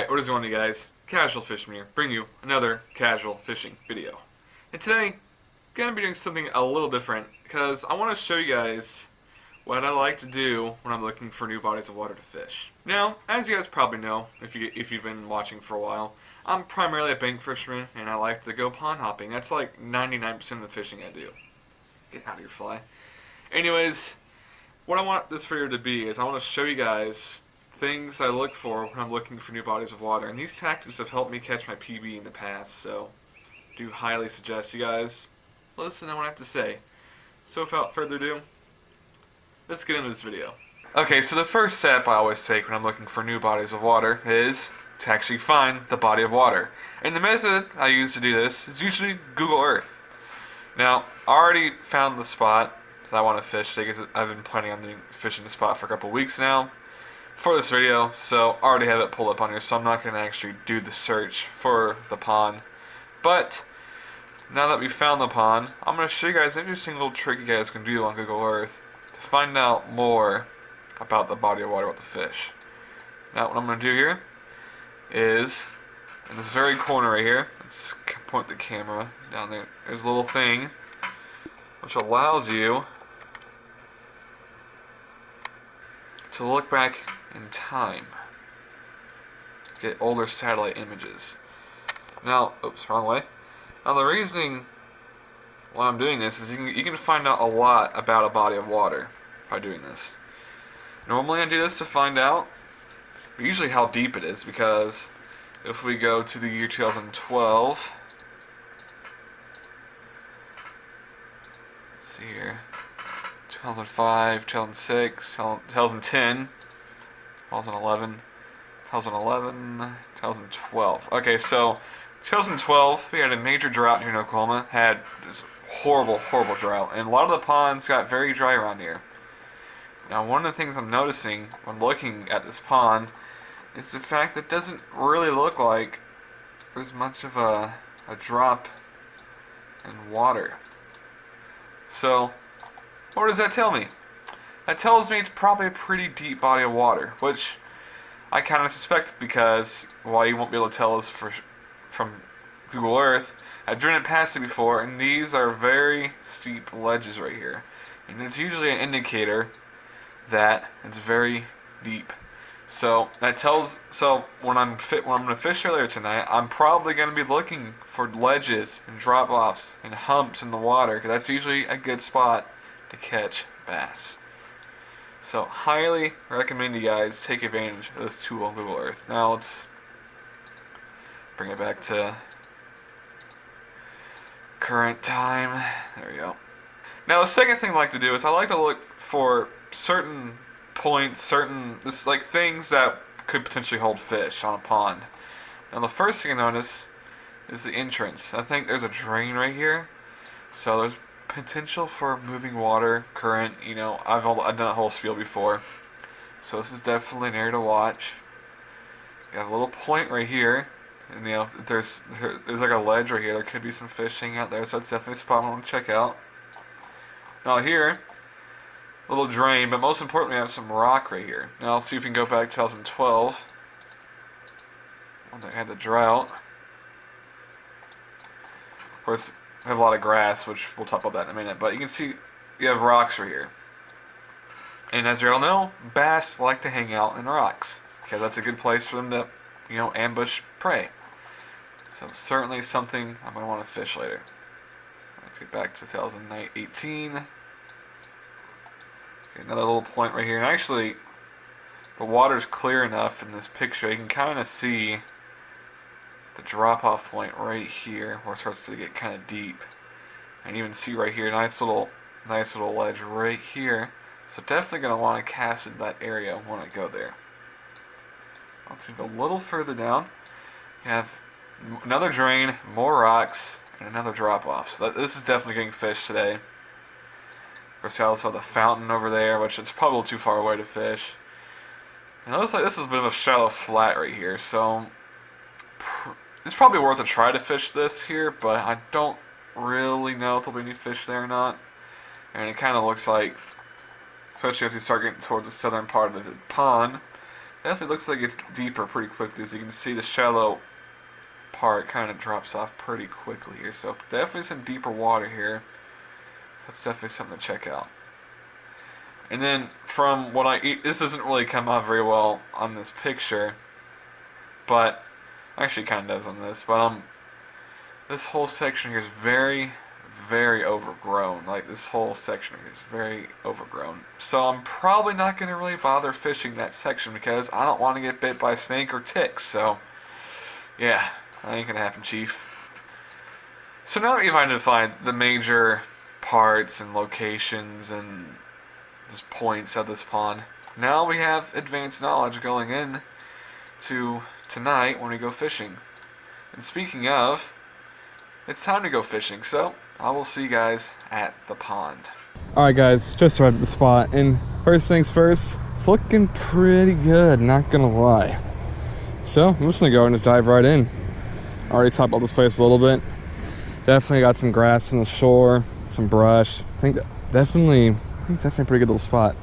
Alright, what is going on, guys? Casual Fisherman here, bring you another casual fishing video. And today, I'm going to be doing something a little different, because I want to show you guys what I like to do when I'm looking for new bodies of water to fish. Now, as you guys probably know, if you've been watching for a while, I'm primarily a bank fisherman, and I like to go pond hopping. That's like 99% of the fishing I do. Get out of your fly. Anyways, what I want this video to be is I want to show you guys things I look for when I'm looking for new bodies of water, and these tactics have helped me catch my PB in the past, so I do highly suggest you guys listen to what I have to say. So without further ado, let's get into this video. Okay, so the first step I always take when I'm looking for new bodies of water is to actually find the body of water. And the method I use to do this is usually Google Earth. Now, I already found the spot that I want to fish because I've been planning on fishing the spot for a couple weeks now for this video, so I already have it pulled up on here, so I'm not going to actually do the search for the pond. But now that we've found the pond, I'm going to show you guys an interesting little trick you guys can do on Google Earth to find out more about the body of water with the fish. Now what I'm going to do here is, in this very corner right here, let's point the camera down there, there's a little thing which allows you to look back in time, get older satellite images. Now, oops, wrong way. Now the reasoning why I'm doing this is you can find out a lot about a body of water by doing this. Normally I do this to find out usually how deep it is, because if we go to the year 2012, let's see here, 2005, 2006, 2010, 2011, 2012. Okay, so 2012, we had a major drought here in Oklahoma. Had this horrible, horrible drought, and a lot of the ponds got very dry around here. Now, one of the things I'm noticing when looking at this pond is the fact that it doesn't really look like there's much of a drop in water. So, what does that tell me? That tells me it's probably a pretty deep body of water, which I kind of suspected, because while you won't be able to tell us from Google Earth, I've driven it past it before, and these are very steep ledges right here, and it's usually an indicator that it's very deep. So that tells. So when I'm going to fish earlier tonight, I'm probably going to be looking for ledges and drop-offs and humps in the water, because that's usually a good spot to catch bass. So highly recommend you guys take advantage of this tool on Google Earth. Now let's bring it back to current time. There we go. Now the second thing I like to do is I like to look for certain points, like things that could potentially hold fish on a pond. Now the first thing I notice is the entrance. I think there's a drain right here, so there's potential for moving water, current. You know, I've done a whole spiel before, so this is definitely an area to watch. You have a little point right here, and you know there's like a ledge right here. There could be some fish hanging out there, so it's definitely a spot I want to check out. Now here, a little drain, but most importantly, we have some rock right here. Now let's see if we can go back to 2012 when they had the drought. Of course, we have a lot of grass, which we'll talk about that in a minute, but you can see you have rocks right here. And as you all know, bass like to hang out in rocks, because that's a good place for them to, you know, ambush prey. So certainly something I'm going to want to fish later. Let's get back to 2018. Okay, another little point right here. And actually, the water's clear enough in this picture, you can kind of see the drop-off point right here, where it starts to get kind of deep, and even see right here, nice little ledge right here. So definitely gonna want to cast in that area when I go there. Let's move a little further down. You have another drain, more rocks, and another drop-off. So this is definitely getting fish today. Of course, you also have the fountain over there, which it's probably too far away to fish. And it looks like this is a bit of a shallow flat right here, so it's probably worth a try to fish this here, but I don't really know if there'll be any fish there or not. And it kind of looks like, especially if you start getting toward the southern part of the pond, Definitely looks like it's deeper pretty quickly. As you can see, the shallow part kind of drops off pretty quickly here. So definitely some deeper water here. That's definitely something to check out. And then from what I eat, this doesn't really come out very well on this picture, but actually kind of does on this. But this whole section here is very, very overgrown. Like this whole section here is very overgrown. So I'm probably not going to really bother fishing that section because I don't want to get bit by a snake or ticks. So yeah, that ain't gonna happen, Chief. So now that we've identified the major parts and locations and just points of this pond, now we have advanced knowledge going in to tonight when we go fishing. And speaking of, it's time to go fishing, so I will see you guys at the pond. Alright guys, just arrived at the spot, and first things first, it's looking pretty good, not gonna lie. So I'm just gonna go and just dive right in. Already topped out this place a little bit. Definitely got some grass on the shore, some brush. I think definitely a pretty good little spot.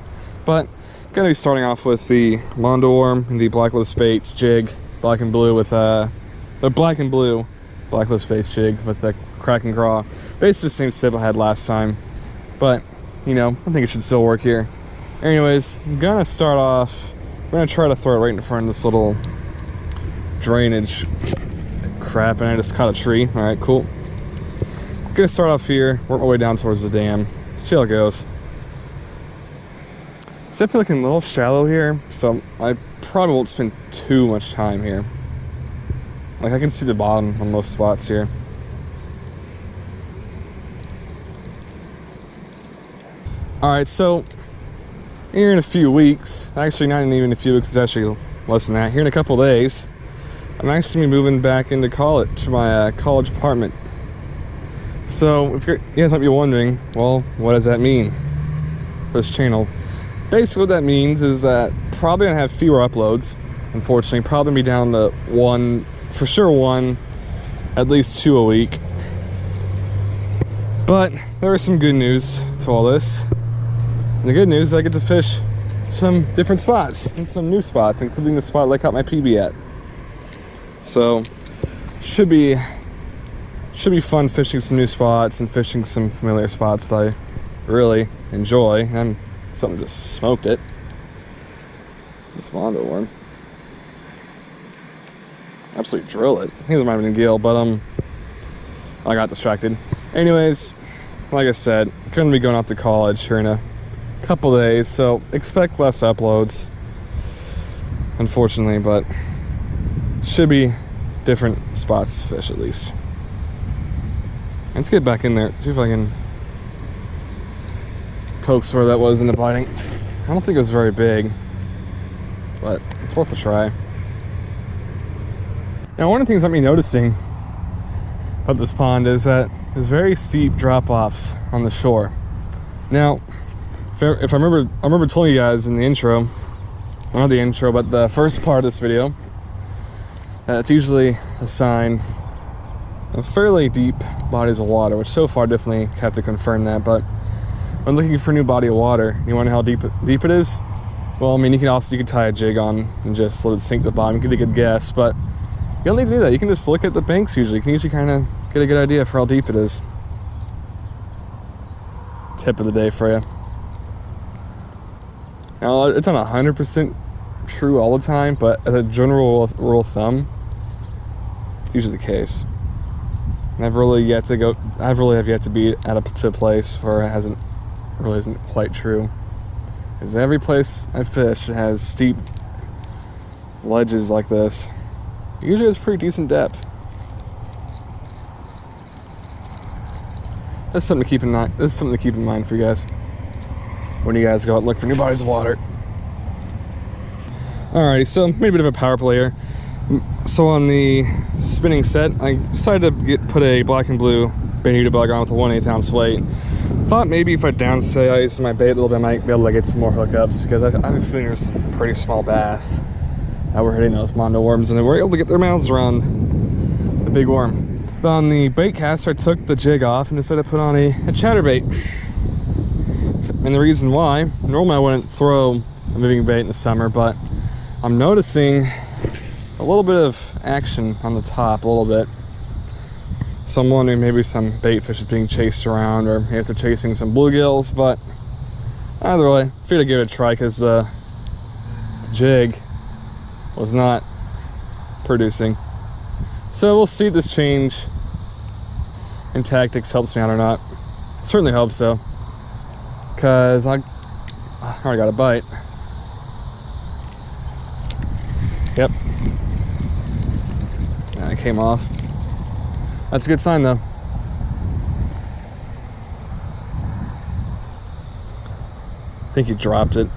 But gonna be starting off with the Mondo worm and the Blacklist Baits jig, black and blue with the black and blue Blacklist Baits jig with the Kraken craw. Basically the same tip I had last time, but you know, I think it should still work here. Anyways, I'm gonna start off. I'm gonna try to throw it right in front of this little drainage crap, and I just cut a tree. All right, cool. I'm gonna start off here, work my way down towards the dam, see how it goes. It's definitely looking a little shallow here, so I probably won't spend too much time here. Like I can see the bottom on most spots here. All right, so here in a few weeks, actually not even a few weeks, it's actually less than that. Here in a couple days, I'm actually gonna be moving back into college, to my college apartment. So if you guys might be wondering, well, what does that mean for this channel? Basically what that means is that probably gonna have fewer uploads, unfortunately. Probably be down to one, for sure one, at least 2 a week. But there is some good news to all this. And the good news is I get to fish some different spots and some new spots, including the spot I caught my PB at. So should be fun fishing some new spots and fishing some familiar spots that I really enjoy. And something just smoked it. This Mondo worm. Absolutely drill it. I think it might have been a gill, but I got distracted. Anyways, like I said, gonna be going off to college here in a couple days, so expect less uploads, unfortunately, but should be different spots to fish at least. Let's get back in there, see if I can coax where that was into biting. I don't think it was very big, but it's worth a try. Now, one of the things I'm noticing about this pond is that there's very steep drop-offs on the shore. Now, if I remember telling you guys in the intro, well, not the intro, but the first part of this video, it's usually a sign of fairly deep bodies of water, which so far definitely have to confirm that. But when looking for a new body of water, you want to know how deep it is? Well, I mean, you can tie a jig on and just let it sink to the bottom, get a good guess, but you don't need to do that. You can just look at the banks usually. You can usually kind of get a good idea for how deep it is. Tip of the day for you. Now, it's not 100% true all the time, but as a general rule of thumb, it's usually the case. And I've really have yet to be at a place where it isn't quite true. Because every place I fish has steep ledges like this. Usually it's pretty decent depth. That's something to keep in mind. This is something to keep in mind for you guys when you guys go out and look for new bodies of water. Alrighty, so made a bit of a power play here. So on the spinning set, I decided to put a black and blue Bonita bug on with a 1/8 ounce weight. Thought maybe if I downsize my bait a little bit, I might be able to get some more hookups, because I have a feeling there's some pretty small bass that were hitting those Mondo worms, and they were able to get their mouths around the big worm. But on the bait caster, I took the jig off and decided to put on a chatterbait. And the reason why, normally I wouldn't throw a moving bait in the summer, but I'm noticing a little bit of action on the top, a little bit. So I'm wondering maybe some bait fish is being chased around, or if they're chasing some bluegills, but either way, I figured I'd give it a try because the jig was not producing. So we'll see if this change in tactics helps me out or not. Certainly hope so, because I already got a bite. Yep. Yeah, it came off. That's a good sign though. I think he dropped it.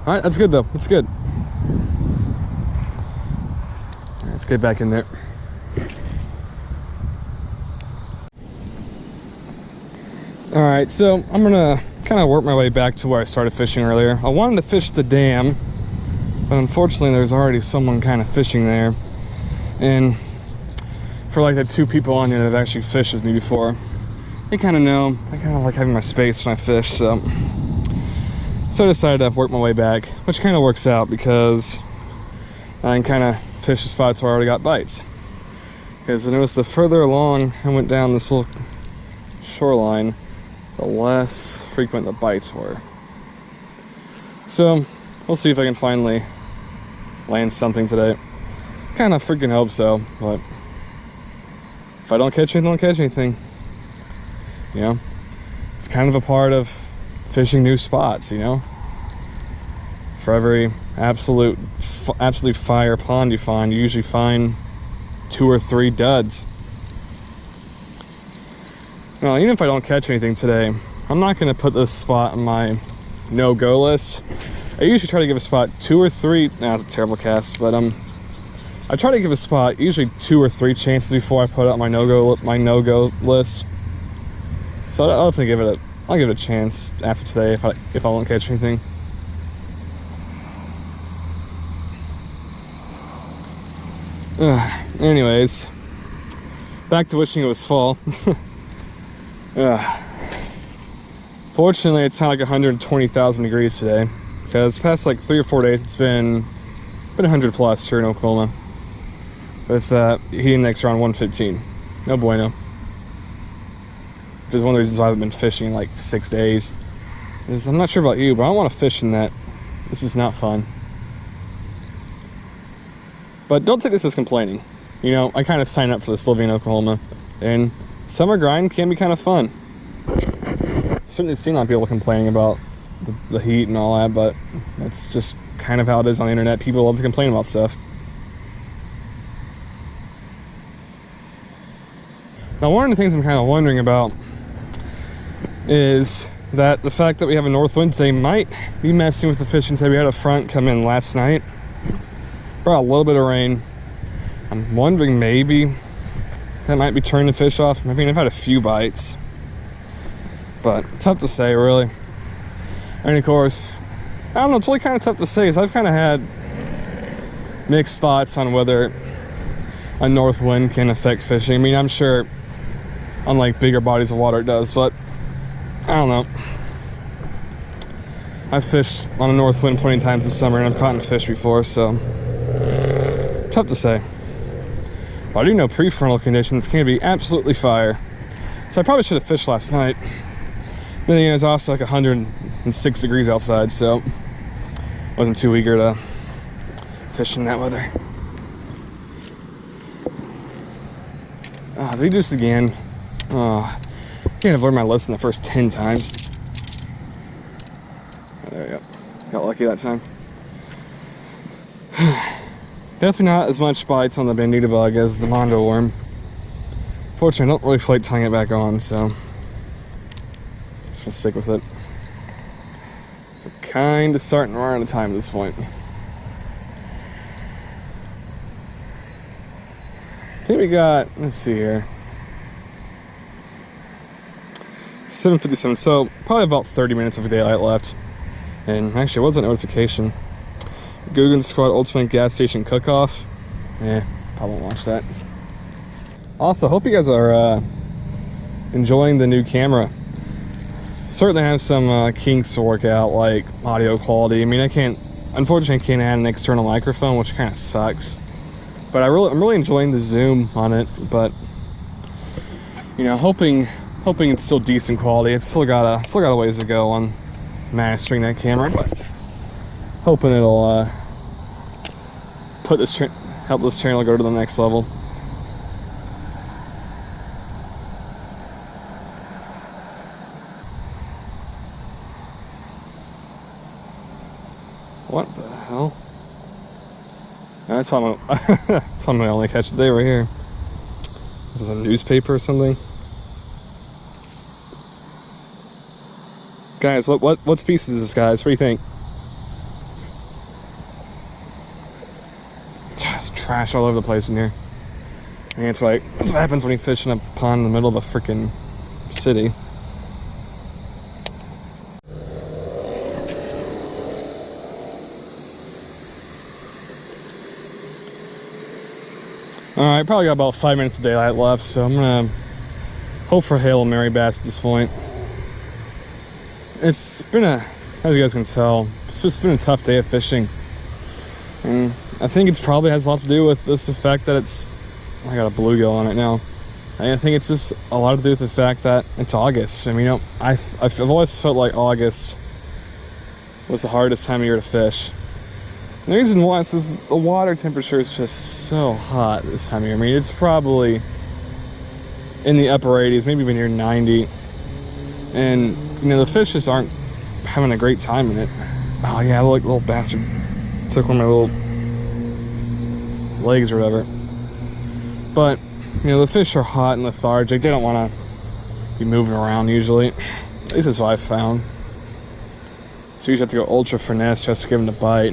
All right, that's good though. That's good. Let's get back in there. All right, so I'm gonna kind of work my way back to where I started fishing earlier. I wanted to fish the dam, but unfortunately there's already someone kind of fishing there. And for like the two people on here that have actually fished with me before, they kind of know I kind of like having my space when I fish, so I decided to work my way back, which kind of works out because I can kind of fish the spots where I already got bites. Because I noticed the further along I went down this little shoreline, the less frequent the bites were. So we'll see if I can finally land something today. Kind of freaking hope so, but if I don't catch anything, I don't catch anything. You know, it's kind of a part of fishing new spots, you know. For every absolute fire pond you find, you usually find 2 or 3 duds. Well, even if I don't catch anything today, I'm not going to put this spot on my no-go list. I usually try to give a spot 2 or 3. That's a terrible cast, but I try to give a spot usually 2 or 3 chances before I put it on my no-go list. So I'll definitely I'll give it a chance after today if I don't catch anything. Anyways, back to wishing it was fall. Fortunately, it's not like 120,000 degrees today, because past like 3 or 4 days it's been 100 plus here in Oklahoma, with heat index around 115. No bueno. Which is one of the reasons why I haven't been fishing in like 6 days. Is I'm not sure about you, but I don't want to fish in that. This is not fun. But don't take this as complaining. You know, I kind of signed up for this living in Oklahoma, and summer grind can be kind of fun. Certainly seen a lot of people complaining about the heat and all that, but that's just kind of how it is on the internet. People love to complain about stuff. Now, one of the things I'm kind of wondering about is that the fact that we have a north wind today might be messing with the fishing today. We had a front come in last night, brought a little bit of rain. I'm wondering maybe that might be turning the fish off. I mean, I've had a few bites, but tough to say, really. And of course, I don't know, it's really kind of tough to say, because I've kind of had mixed thoughts on whether a north wind can affect fishing. I mean, I'm sure on like bigger bodies of water it does, but I don't know. I've fished on a north wind plenty of times this summer, and I've caught fish before, so tough to say. But I do know pre-frontal conditions can be absolutely fire. So I probably should have fished last night. But then it's also like 106 degrees outside, so wasn't too eager to fish in that weather. Did we do this again? I think I've learned my lesson the first 10 times. Oh, there we go. Got lucky that time. Definitely not as much bites on the bandita bug as the mondo worm. Fortunately, I don't really feel like tying it back on, so just gonna stick with it. We're kind of starting to run out of time at this point. I think we got, let's see here, 7:57, so probably about 30 minutes of daylight left. And actually, what's that notification? Guggen Squad Ultimate Gas Station Cook-Off. Probably won't watch that. Also, hope you guys are enjoying the new camera. certainly has some kinks to work out, like audio quality. I mean, unfortunately, I can't add an external microphone, which kind of sucks. But I'm really enjoying the zoom on it. But you know, hoping it's still decent quality. It's still got a ways to go on mastering that camera, but hoping it'll help this channel go to the next level. What the hell? That's why I only catch today right here. This is a newspaper or something. Guys, what species is this, guys? What do you think? There's trash all over the place in here. And that's what happens when you fish in a pond in the middle of a freaking city. Alright, probably got about 5 minutes of daylight left, so I'm gonna hope for Hail Mary bass at this point. It's been as you guys can tell, it's been a tough day of fishing. And I think it probably has a lot to do with this, the fact that I got a bluegill on it now. And I think it's just a lot to do with the fact that it's August. I mean, you know, I've always felt like August was the hardest time of year to fish. And the reason why is the water temperature is just so hot this time of year. I mean, it's probably in the upper 80s, maybe even near 90. And, you know, the fish just aren't having a great time in it. Oh yeah, look, little bastard took one of my little legs or whatever. But, you know, the fish are hot and lethargic. They don't want to be moving around usually. At least that's what I've found. So you just have to go ultra finesse just to give them the bite,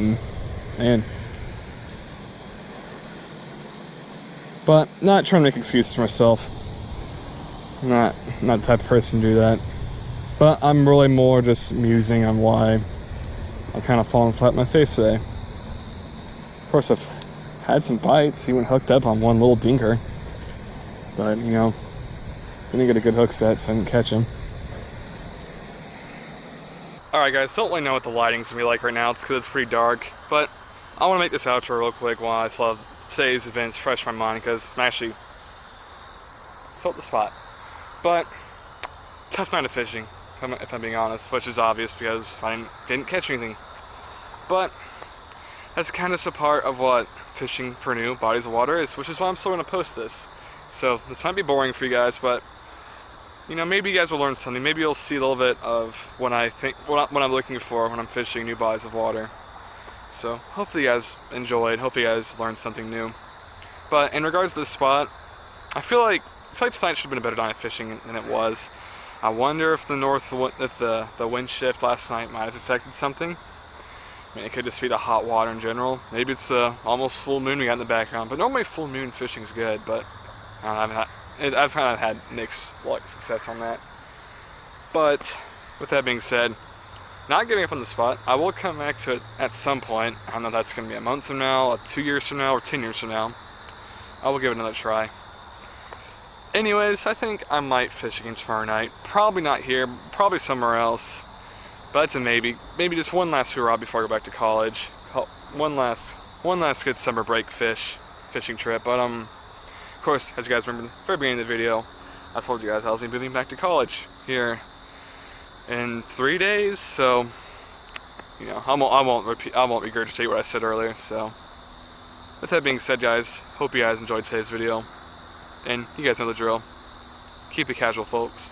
but not trying to make excuses for myself. I'm not the type of person to do that. But I'm really more just musing on why I'm kind of falling flat on my face today. Of course, I've had some bites, even hooked up on one little dinker. But, you know, didn't get a good hook set, so I didn't catch him. Alright guys, don't really know what the lighting's gonna be like right now. It's because it's pretty dark. But I want to make this outro real quick while I still have today's events fresh in my mind, because I'm actually still at the spot. But, tough night of fishing, if I'm being honest, which is obvious because I didn't catch anything. But, that's kind of a part of what fishing for new bodies of water is, which is why I'm still going to post this. So, this might be boring for you guys, but, you know, maybe you guys will learn something. Maybe you'll see a little bit of what I'm looking for when I'm fishing new bodies of water. So, hopefully you guys enjoyed, hopefully you guys learned something new. But, in regards to this spot, I feel like tonight should have been a better night of fishing than it was. I wonder if the wind shift last night might have affected something. I mean, it could just be the hot water in general. Maybe it's almost full moon we got in the background. But normally full moon fishing is good, but I've kind of had mixed success on that. But, with that being said, not giving up on the spot. I will come back to it at some point. I don't know if that's going to be a month from now, 2 years from now, or 10 years from now. I will give it another try. Anyways, I think I might fish again tomorrow night. Probably not here, probably somewhere else. But it's a maybe. Maybe just one last hurrah before I go back to college. One last good summer break fishing trip. But of course, as you guys remember in the very beginning of the video, I told you guys I was moving back to college here in 3 days, so you know, I won't regurgitate what I said earlier. So, with that being said, guys, hope you guys enjoyed today's video, and you guys know the drill. Keep it casual, folks.